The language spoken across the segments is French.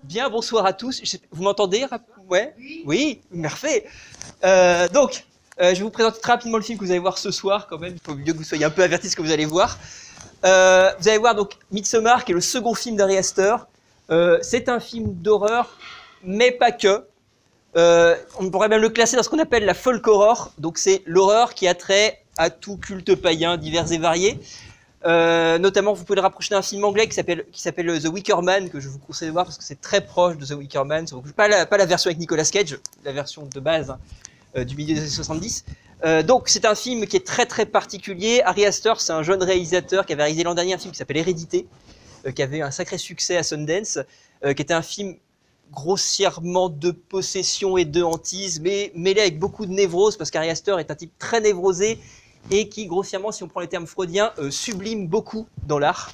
Bien, bonsoir à tous. Vous m'entendez? Ouais? Oui, parfait. Je vais vous présenter très rapidement le film que vous allez voir ce soir quand même. Il faut mieux que vous soyez un peu avertis de ce que vous allez voir. Vous allez voir donc Midsommar, qui est le second film d'Ari Aster. C'est un film d'horreur, mais pas que. On pourrait même le classer dans ce qu'on appelle la folk horror. Donc c'est l'horreur qui a trait à tout culte païen divers et variés. Notamment, vous pouvez le rapprocher d'un film anglais qui s'appelle The Wicker Man, que je vous conseille de voir parce que c'est très proche de The Wicker Man. Pas la version avec Nicolas Cage, la version de base du milieu des années 70. Donc c'est un film qui est très très particulier. Ari Aster, c'est un jeune réalisateur qui avait réalisé l'an dernier un film qui s'appelle Hérédité, qui avait un sacré succès à Sundance, qui était un film grossièrement de possession et de hantise, mais mêlé avec beaucoup de névrose, parce qu'Ari Aster est un type très névrosé et qui, grossièrement, si on prend les termes freudiens, sublime beaucoup dans l'art.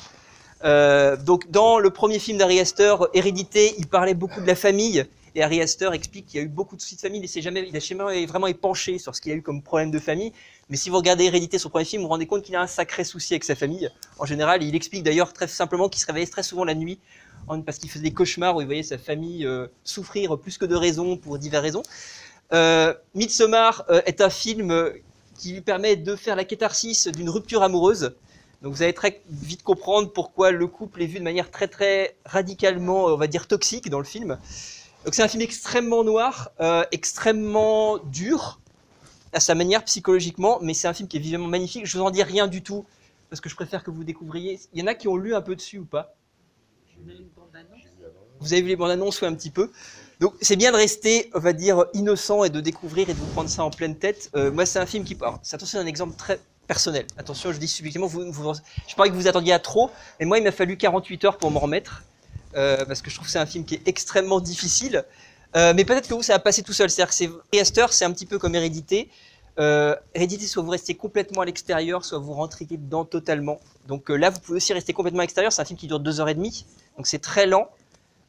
Donc, dans le premier film d'Ari Aster, Hérédité, il parlait beaucoup de la famille, et Ari Aster explique qu'il y a eu beaucoup de soucis de famille, il a jamais vraiment épanché sur ce qu'il a eu comme problème de famille. Mais si vous regardez Hérédité, son premier film, vous vous rendez compte qu'il a un sacré souci avec sa famille. En général, il explique d'ailleurs très simplement qu'il se réveillait très souvent la nuit, parce qu'il faisait des cauchemars où il voyait sa famille souffrir plus que de raison pour diverses raisons. Midsommar est un film qui lui permet de faire la catharsis d'une rupture amoureuse. Donc vous allez très vite comprendre pourquoi le couple est vu de manière très très radicalement, on va dire, toxique dans le film. Donc c'est un film extrêmement noir, extrêmement dur à sa manière psychologiquement, mais c'est un film qui est visuellement magnifique. Je vous en dis rien du tout parce que je préfère que vous découvriez. Il y en a qui ont lu un peu dessus ou pas? Vous avez vu les bandes annonces ou un petit peu? Donc c'est bien de rester, on va dire, innocent et de découvrir et de vous prendre ça en pleine tête. Moi, c'est un film qui... Alors, attention, c'est un exemple très personnel. Attention, je dis subjectivement, je parie que vous attendiez à trop, mais moi, il m'a fallu 48 heures pour m'en remettre, parce que je trouve que c'est un film qui est extrêmement difficile. Mais peut-être que vous, ça va passer tout seul. C'est-à-dire que Ari Aster, c'est un petit peu comme Hérédité. Hérédité, soit vous restez complètement à l'extérieur, soit vous rentrez dedans totalement. Donc là, vous pouvez aussi rester complètement à l'extérieur. C'est un film qui dure 2h30, donc c'est très lent.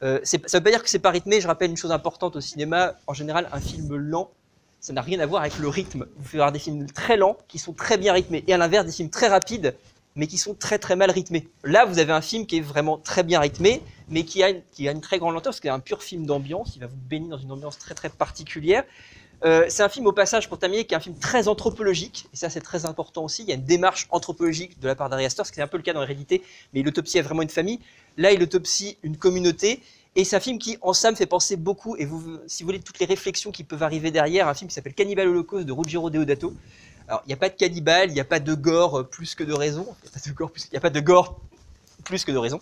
Ça ne veut pas dire que c'est pas rythmé. Je rappelle une chose importante au cinéma, en général, un film lent, ça n'a rien à voir avec le rythme. Vous pouvez avoir des films très lents qui sont très bien rythmés, et à l'inverse, des films très rapides, mais qui sont très très mal rythmés. Là, vous avez un film qui est vraiment très bien rythmé, mais qui a une très grande lenteur, parce qu'il y a un pur film d'ambiance, il va vous baigner dans une ambiance très très particulière. C'est un film, au passage, pour terminer, qui est un film très anthropologique, et ça c'est très important aussi. Il y a une démarche anthropologique de la part d'Ari Aster, ce qui est un peu le cas dans Hérédité, mais il autopsie vraiment une famille. Là, il autopsie une communauté, et c'est un film qui, en ça, me fait penser beaucoup, et si vous voulez, toutes les réflexions qui peuvent arriver derrière, un film qui s'appelle Cannibal Holocaust de Ruggero Deodato. Alors, il n'y a pas de cannibale, il n'y a pas de gore plus que de raison, il n'y a pas de gore plus que de raison,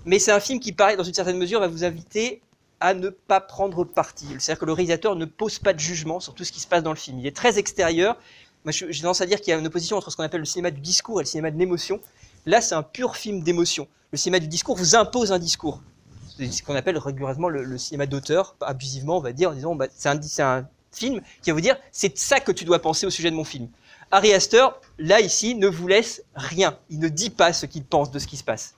mais c'est un film qui, pareil, dans une certaine mesure, va vous inviter à ne pas prendre parti. C'est-à-dire que le réalisateur ne pose pas de jugement sur tout ce qui se passe dans le film. Il est très extérieur. Moi, j'ai tendance à dire qu'il y a une opposition entre ce qu'on appelle le cinéma du discours et le cinéma de l'émotion. Là, c'est un pur film d'émotion. Le cinéma du discours vous impose un discours. C'est ce qu'on appelle rigoureusement le cinéma d'auteur, abusivement, on va dire, en disant bah, c'est un film qui va vous dire c'est ça que tu dois penser au sujet de mon film. Ari Aster, là, ici, ne vous laisse rien. Il ne dit pas ce qu'il pense de ce qui se passe.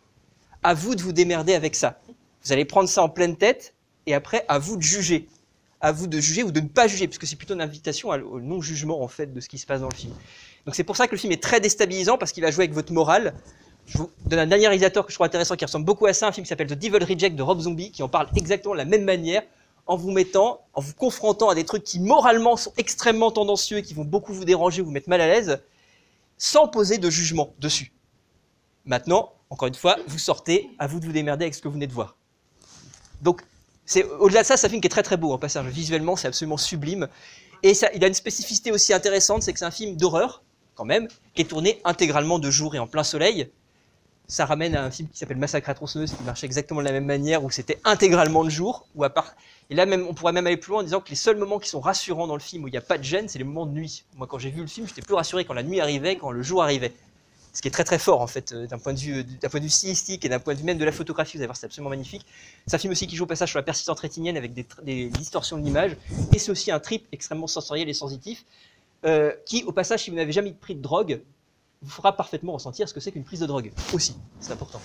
À vous de vous démerder avec ça. Vous allez prendre ça en pleine tête, et après, à vous de juger. À vous de juger ou de ne pas juger, puisque c'est plutôt une invitation au non-jugement, en fait, de ce qui se passe dans le film. Donc c'est pour ça que le film est très déstabilisant, parce qu'il va jouer avec votre morale. Je vous donne un dernier réalisateur que je trouve intéressant, qui ressemble beaucoup à ça, un film qui s'appelle The Devil Reject de Rob Zombie, qui en parle exactement de la même manière, en vous confrontant à des trucs qui, moralement, sont extrêmement tendancieux, et qui vont beaucoup vous déranger, vous mettre mal à l'aise, sans poser de jugement dessus. Maintenant, encore une fois, vous sortez, à vous de vous démerder avec ce que vous venez de voir. Donc, au-delà de ça, c'est un film qui est très très beau en passage. Visuellement, c'est absolument sublime. Et ça, il a une spécificité aussi intéressante, c'est que c'est un film d'horreur, quand même, qui est tourné intégralement de jour et en plein soleil. Ça ramène à un film qui s'appelle Massacre à tronçonneuse, qui marchait exactement de la même manière, où c'était intégralement de jour. Et là, même, on pourrait même aller plus loin en disant que les seuls moments qui sont rassurants dans le film, où il n'y a pas de gêne, c'est les moments de nuit. Moi, quand j'ai vu le film, j'étais plus rassuré quand la nuit arrivait, quand le jour arrivait. Ce qui est très très fort en fait, d'un point de vue stylistique et d'un point de vue même de la photographie, vous allez voir, c'est absolument magnifique. C'est un film aussi qui joue au passage sur la persistance rétinienne avec des distorsions de l'image, et c'est aussi un trip extrêmement sensoriel et sensitif, qui au passage, si vous n'avez jamais pris de drogue, vous fera parfaitement ressentir ce que c'est qu'une prise de drogue, aussi, c'est important.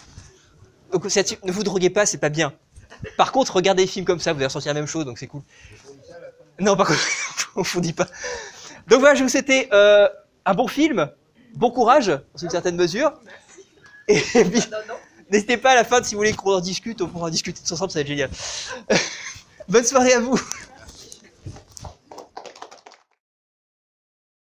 Donc ne vous droguez pas, c'est pas bien. Par contre, regardez des films comme ça, vous allez ressentir la même chose, donc c'est cool. Non, par contre, on ne vous dit pas. Donc voilà, je vous souhaitais un bon film. Bon courage, dans une certaine mesure. Et puis, N'hésitez pas à la fin, si vous voulez qu'on en discute, on pourra en discuter tous ensemble, ça va être génial. Bonne soirée à vous.